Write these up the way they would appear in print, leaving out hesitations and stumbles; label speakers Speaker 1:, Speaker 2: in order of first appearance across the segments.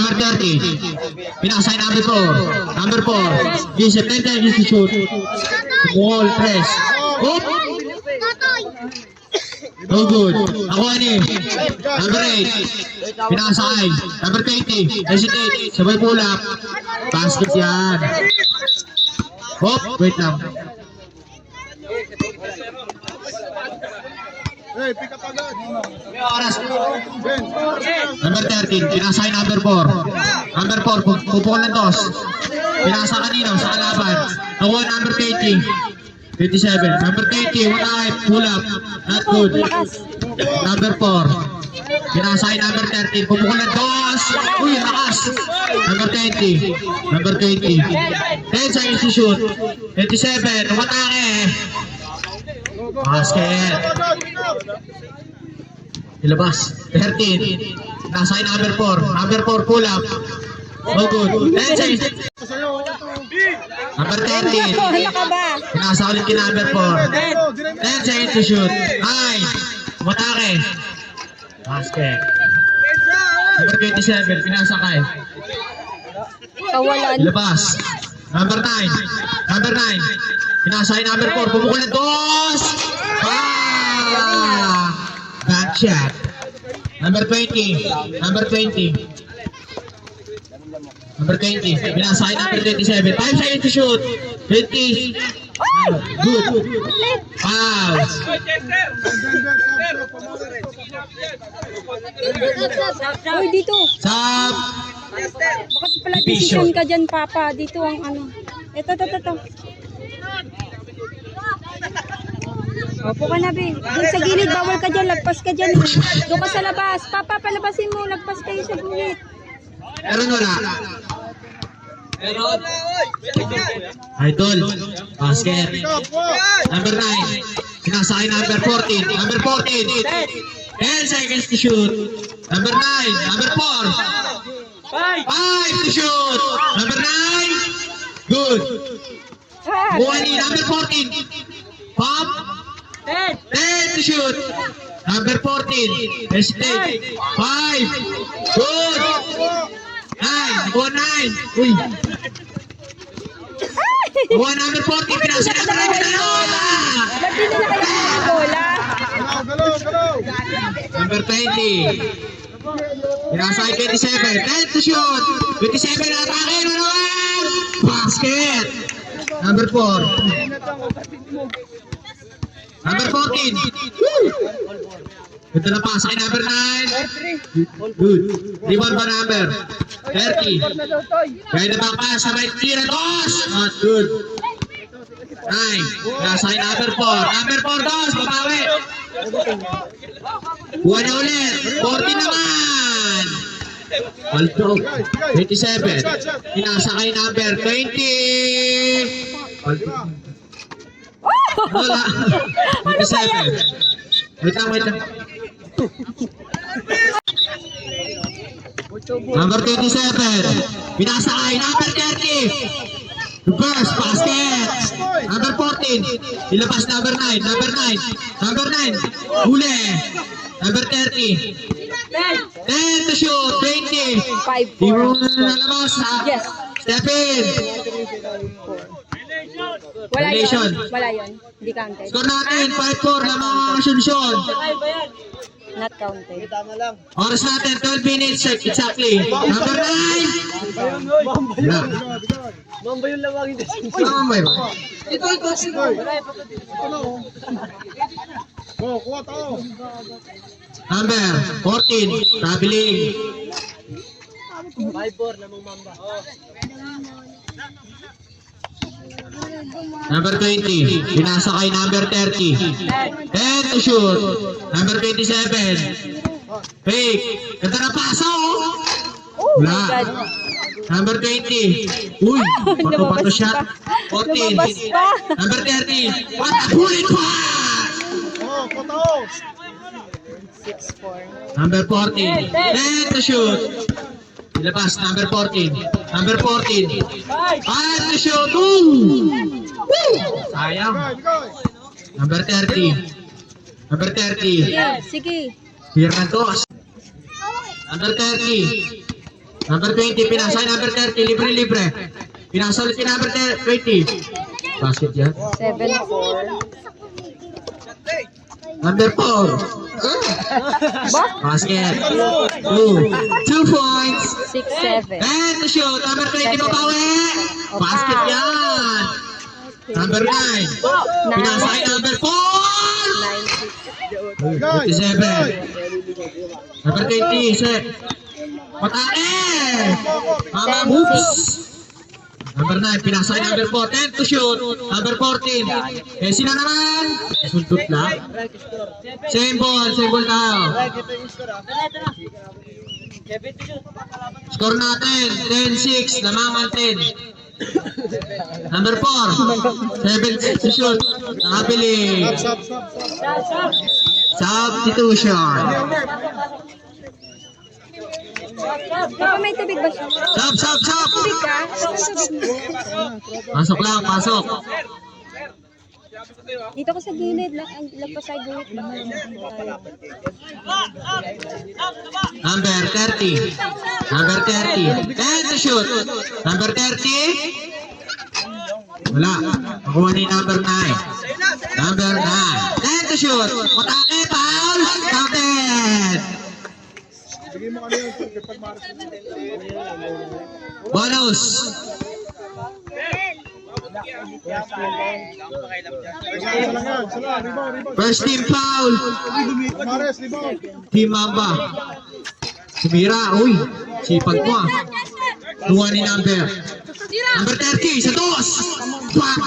Speaker 1: number 30. Pinakasay number 4. Number 4. Use 10 times to shoot. Wall press. Oop! No good. Ako ani. Number 8. Pinakasay. Number 20. Hesitate. Sabay pull up. Basket yan. Hop, wait lang.
Speaker 2: Hey, pick up agad.
Speaker 1: Oras.
Speaker 2: Ben.
Speaker 1: Number 13, pinasay number 4. Number 4, pupukol ng toss. Pinasa kanino sa kalaban. Nakuha number 20. 57. Number 20, one eye, pull up. Not good. Number 4. Pinasay number 13, pupukol ng toss. Uy, lakas. Number 20. Number 20. 10 seconds to shoot. 27, umatake. Basket. Ilabas. 13. Nasa number 4. Number 4 pull up. No good. 10 seconds. Number 13. Nasa ulit kay number 4. 10 seconds to shoot. Ay. Matake. Basket. Number 27. Pinasakay.
Speaker 3: Kawalan.
Speaker 1: Ilabas. Number 9. Number 9. Pinasakay number 4. Pumukul ng toss. Back shot. Number 20. Number 20. Number 20. Pinasakay number 27. 5 seconds to shoot. 20. Good. Foul.
Speaker 3: Uy, dito.
Speaker 1: Sub.
Speaker 3: Bakit pala decision ka dyan, Papa? Dito ang ano. Ito. Opo ka na, be. Doon sa gilid, bawal ka dyan. Lagpas ka dyan. Doon ka sa labas. Papa, palabasin mo. Lagpas kayo sa gilid.
Speaker 1: Meron wala. Idol. Basket. Number 9. Pinasakay number 14. Number 14. 10 seconds to shoot. Number 9. Number 4. 5 to shoot. Number 9. Good. Buwani. Number 14. Pop. 10 to shoot. Number 14. Hesitate. 5. Good. 9. Go 9. Uy. Go number 14. Pinasa number 9.
Speaker 3: Ba't di nila kayo ng bola?
Speaker 2: Galaw.
Speaker 1: Number 20. Pinasa kay 27. 10 to shoot. 27 na atake. Naman. Basket. Number 4. Number 14. Ito na pa sa number 9. Good. Rebound pa number 30. Kaya na pa sa right tira. Toss. Not good. 9. Nasa number 4. Number 4 toss. Babawi. Buwan na ulit. 14 naman. Alto. 27. Pinasa kay number 20. Alto. Wala. 27. Wait lang. Number 27. Pinasa kay number 30. Reverse basket. Number 14. Ilabas number 9. Number 9. Number 9. Huli. Number 30. 10 to shoot. 20.
Speaker 3: 5-4.
Speaker 1: Di mo nalabas ha?
Speaker 3: Yes.
Speaker 1: Step in.
Speaker 3: Wala
Speaker 1: Violation.
Speaker 3: yun. Wala yun. Hindi counted.
Speaker 1: Score natin. 5-4 na mga solusyon.
Speaker 3: Not counted.
Speaker 1: Oras natin. 12 minutes exactly. Number 9. Wala.
Speaker 4: Mamba yung lawagin kasi.
Speaker 1: Mambay ba?
Speaker 2: Ito na oh. Go, kuha tao.
Speaker 1: Number 14. Traveling.
Speaker 4: 5-4 namang mamba.
Speaker 1: Number 20. Pinasa kay number 30. 10 to shoot. Number 27. Fake. Ganda na pasa oh.
Speaker 3: Oh my
Speaker 1: Wala.
Speaker 3: God.
Speaker 1: Number 20. Uy. Bato-bato shot. 14.
Speaker 3: Lumabas pa.
Speaker 1: Number 30. What a bullet pass!
Speaker 2: Oh, kuha tao.
Speaker 3: 6-4.
Speaker 1: Number 14. 10 to shoot. Ilabas. Number 14. Number 14. 5 to shoot. Woo! Sayang.
Speaker 2: Bigay.
Speaker 1: Number 30. Number 30.
Speaker 3: Sige.
Speaker 1: Clear na to. Number 30. Number 20, pinasa kay number 30, libre-libre. Pinasa ulit kay number 20. Basket yan.
Speaker 3: 7-4.
Speaker 1: Number 4.
Speaker 3: Ba?
Speaker 1: Basket. 2 points.
Speaker 3: 6-7.
Speaker 1: And to shoot. Number 20, babawi. Basket yan. Number 9. Pinasa kay number 4. 27. Number 20, set. Matake! Mama moves. Number 9, pinasa kay number 4. 10 to shoot. Number 14. Eh, sila naman. Sundot lang. Same ball tayo. Score natin, 10-6. Lamangan 10. Number 4. 7 to shoot. Nakabili.
Speaker 2: Stop.
Speaker 1: Substitution.
Speaker 3: Papa, may tubig ba siya?
Speaker 1: Stop.
Speaker 3: Tubig ka? Tubig mo.
Speaker 1: Pasok lang, pasok.
Speaker 3: Dito ko sa gilid. Lagpas sa guhit.
Speaker 1: Number 30. Number 30. 10 to shoot. Number 30. Wala. Nakuha ni number 9. Number 9. 10 to shoot. Matake, foul. Counted.
Speaker 2: Bigay mo kami yung pagmaras.
Speaker 1: Bonus.
Speaker 2: Rebound.
Speaker 1: First team foul.
Speaker 2: Mares, rebound.
Speaker 1: Team Mamba. Sumira. Uy. Sipag mo ah. Duwa ni number. Number 30. Sa dos. Bam.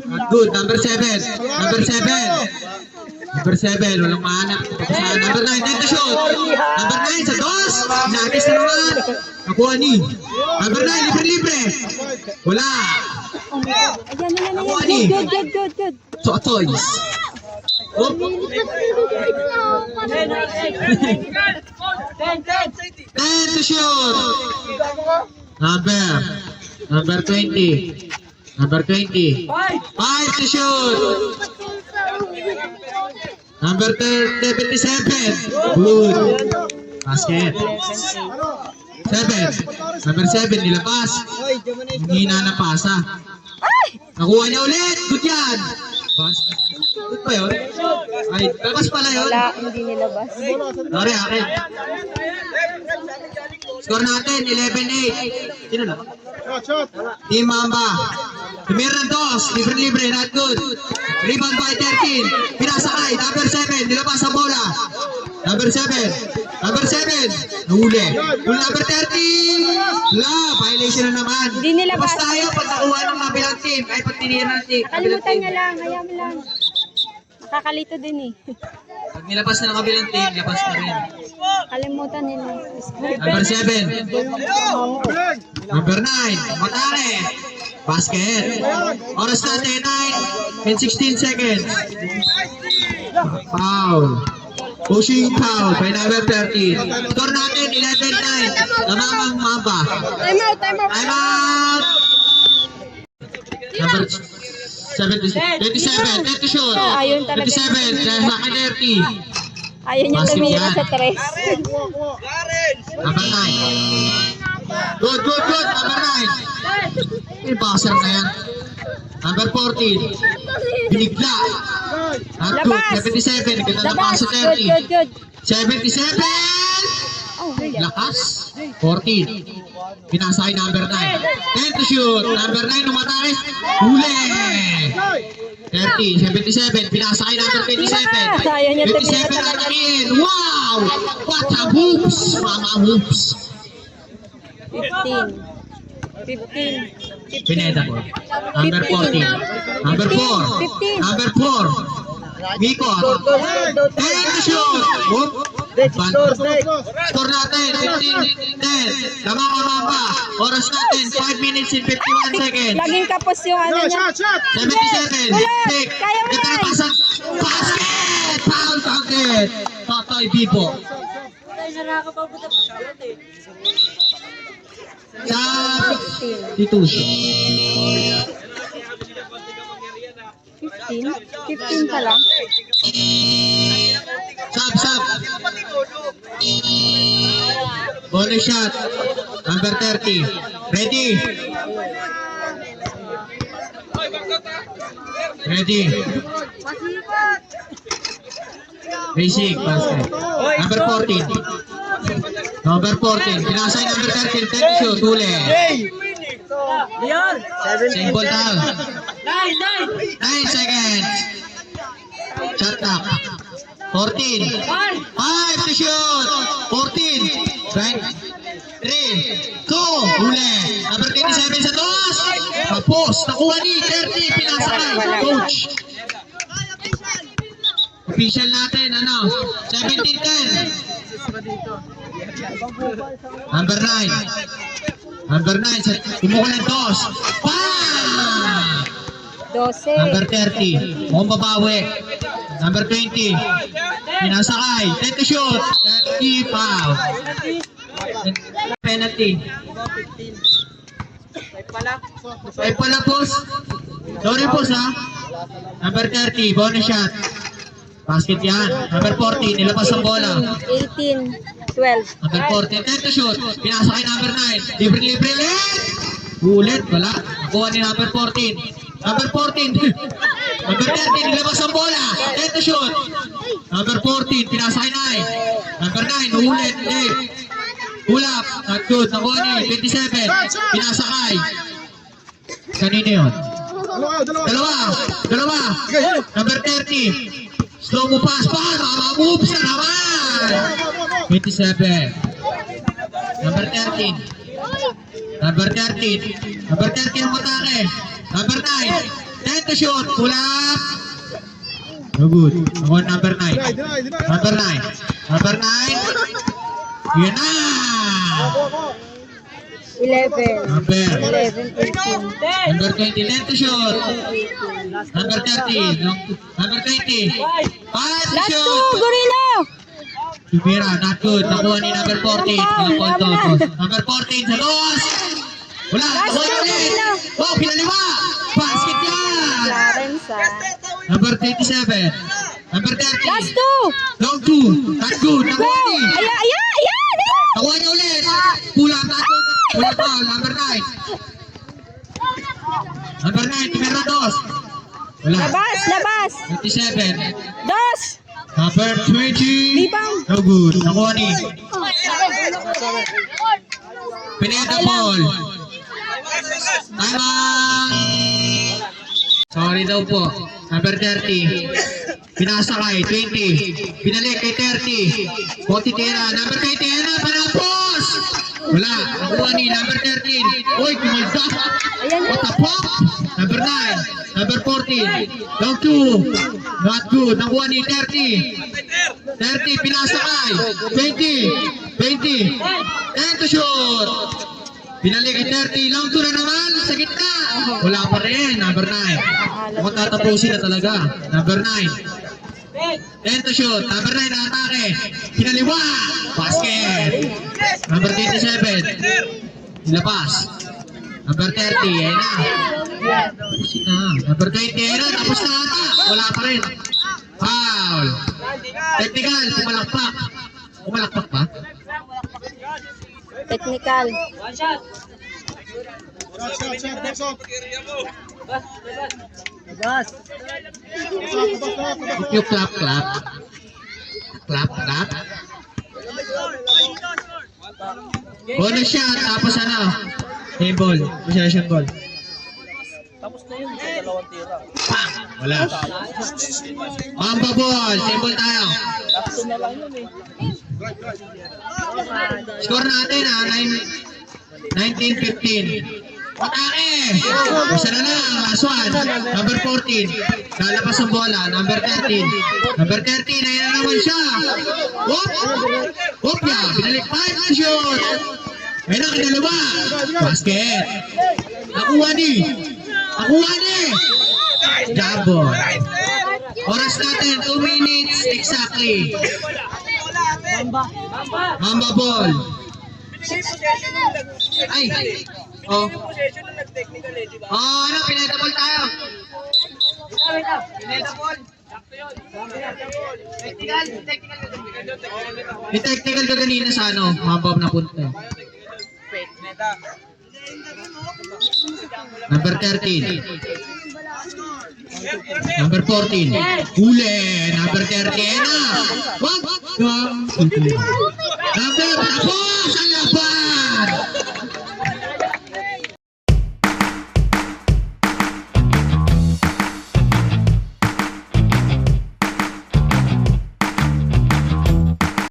Speaker 1: Not good. Number 7. Number 7. Number 7. Walang mahanap. Number 9. Dito shoot. Number 9. Sa dos. Inaagis na naman. Nakuha ni. Number 9. Libre-libre. Wala.
Speaker 3: Ayan. Good.
Speaker 1: So, toys. Oh. 10 to shoot. Number 20. Number 20. 5 to shoot. Number 77. Good. Basket. 7. Number 7. Nilabas. Hina na pasa. Nakuha niya ulit. Good yan. Basket. Good pa yun? Ay, labas pala yun.
Speaker 3: Wala, hindi nilabas.
Speaker 1: Sorry, akin. Score natin, 11-8. Sino na?
Speaker 2: Shot.
Speaker 1: Team Mamba. Tumira ng dos. Libre-libre, not good. Rebound by 13. Pinasakay. Number 7. Nilabas sa bola. Number 7. Number 7. Nahuli. Number 30. Wala. Violation na naman.
Speaker 3: Hindi nilabas.
Speaker 1: Tapos tayo pag nakuha ng kabilang team. Ay, pag tinira ng team.
Speaker 3: Nakalimutan niya lang. Hayaan mo lang. Nakakalito din eh.
Speaker 1: Pag nilabas na ng kabilang team, labas na rin.
Speaker 3: Kalimutan nila.
Speaker 1: Number 7.
Speaker 2: Bilag.
Speaker 1: Number 9. Matare. Basket. Oras natin 9 and 16 seconds. Foul. Pushing foul by number 13. Score natin 11-9. Namamang Mamba.
Speaker 3: Time out.
Speaker 1: Time out. Number 27. 10 to shoot.
Speaker 3: Ayun talaga.
Speaker 1: 27. Kaya sa akin 30.
Speaker 3: Ayaw niya
Speaker 1: Basket
Speaker 3: tumira
Speaker 1: yan.
Speaker 3: sa tres.
Speaker 2: Kuha.
Speaker 1: Number 9. Good. Number 9. May baser na yan. Number 14. Binigla. Not good.
Speaker 3: Labas.
Speaker 1: 77. Ganda na
Speaker 3: Labas.
Speaker 1: pa sa 30.
Speaker 3: Good.
Speaker 1: 77.
Speaker 3: Oh, wala.
Speaker 1: Lakas. 14. Pinasa kay number 9. 10 to shoot. Number 9 umataris. Huli. 30. 77. Pinasa kay number 27.
Speaker 3: Ayaw niya tumira
Speaker 1: 27
Speaker 3: talaga.
Speaker 1: atakin. Wow! What a hoops! Mama hoops.
Speaker 3: 15.
Speaker 1: Pineda ko. Number 14. Number 4.
Speaker 3: 15.
Speaker 1: Number 4. Miko. 10 to shoot. Whoop. Score natin. 15-10. Lamang Mamba. Oras natin. 5 minutes and 51 seconds.
Speaker 3: Laging kapos yung ano niya.
Speaker 2: Shot.
Speaker 1: 77.
Speaker 3: Ulit.
Speaker 1: 6.
Speaker 3: Kaya mo
Speaker 1: Ito na
Speaker 3: yan.
Speaker 1: pasang. Basket! Foul counted. Totoy Bibo. Sa
Speaker 3: 15. 15 pa lang.
Speaker 1: Sub. Bonus shot. Number 30. Ready? Ready? Basic. Basket. Number 14. Number 14. Pinasay number 13. 10 shoot. Huli.
Speaker 4: Leon!
Speaker 1: Simple down.
Speaker 4: 9!
Speaker 1: 9 seconds. Shot clock. 14. 5 to shoot. 14. Right. 3. 2. Huli. Number 27 sa toss. Tapos. Nakuha ni 30. Pinasakay. Coach. Official natin. Ano? 17-10. Number 9. Number 9. Kumuha ng toss. Bang!
Speaker 3: 12.
Speaker 1: Number 30. Mukhang babawi. Number 20. Pinasakay. 10 to shoot. 30 foul. Penalty. 5 pala, boss. Sorry, boss, ha. Number 30. Bonus shot. Basket yan. Number 14. Nilabas ang bola.
Speaker 3: 18. 12.
Speaker 1: Number 14. 10 to shoot. Pinasakay number 9. Libre-libre ulit. Ulit. Wala. Nakuha ni number 14. Number 14. Number 30. Nilabas ang bola. 10 to shoot. Number 14. Pinasakay 9. Number 9. Ulit. Ulit. Ulap. Not good. Nakuha ni 27. Pinasakay. Kanino yun? Dalawa. Number 30. Slow mo pass pa. Moves na naman. 27. Number 13. Number 13. Number 13 ang matake. Number 9. 10 to shoot. Ulap. No good. Nakuha number 9. Number 9. Number 9. Yun na.
Speaker 3: 11.
Speaker 1: Number
Speaker 3: 11. 18.
Speaker 1: Number 20, let to shoot. Number 30, number 20. 5 to
Speaker 3: Last 2,
Speaker 1: shoot.
Speaker 3: Gorilla!
Speaker 1: Tumira, not good. Nakuha ni number 14. Walang point. Number 14 sa loss. Wala, nakuha
Speaker 3: two,
Speaker 1: ulit.
Speaker 3: Gorilla.
Speaker 1: Oh, pinaliwa. Basket yan.
Speaker 3: Clarence, ha?
Speaker 1: Number 27. Number 30.
Speaker 3: Last 2!
Speaker 1: Long 2. Not good.
Speaker 3: Go!
Speaker 1: Nakuha ni.
Speaker 3: Ayan!
Speaker 1: Nakuha niya ulit. Pulang, not good. Pulang foul. Number 9. Number 9, tumira dos. Wala.
Speaker 3: Labas!
Speaker 1: 27.
Speaker 3: Dos!
Speaker 1: Number 20.
Speaker 3: Rebound.
Speaker 1: No good. Nakuha ni. Pineda ball. Time out. Sorry daw po. Number 30. Pinasakay. 20. Pinalik kay 30. 40 tira. Number 20. Era. Panapos. Wala. Nakuha ni. Number 13. Uy, kumalda. What the fuck? Number 9. Number 14. Long 2. Not good. Nakuha ni 30. 30. Pinasakay. 20. 20. 10 to shoot. Pinalik kay 30. Long 2 na naman. Sa gitna. Wala pa rin. Number 9. Mukhang tatapusin na talaga. Number 9. 10 to shoot. Number 9 na atake. Pinaliwa. Basket. Number 27. Nilabas. Number 30. Ayan na. Tapusin na. Number 20. Ayan na. Tapos na ata. Wala pa rin. Foul. Technical. Pumalakpak. Pumalakpak ba?
Speaker 3: Technical.
Speaker 2: Shot. Box out.
Speaker 4: Labas!
Speaker 1: You clap. Clap. Bonus shot. Tapos ano? Game ball. Possession ball.
Speaker 4: Tapos na yun, sa dalawang tira.
Speaker 1: Bang! Wala. Mamba ball. Same ball tayo.
Speaker 4: Last two na lang yun eh.
Speaker 1: Score natin 19-15. Atake! Isa na lang. Last one. Number 14. Lalabas ang bola. Number 13. Number 13. Ayan na naman siya. Whoop ya. Binalik 5 to shoot. Ayan na kinalawa. Basket. Nakuha ni. Jabon. Oras natin. 2 minutes exactly. Mamba ball. Ay. Oh. Oh, ano? Pineta ball tayo. Pineta ball. Yung technical ka kanina sa ano? Mamba na punta. Number 13. Number 14. Huli. Number 30. Wag. Number. Ako sa laban.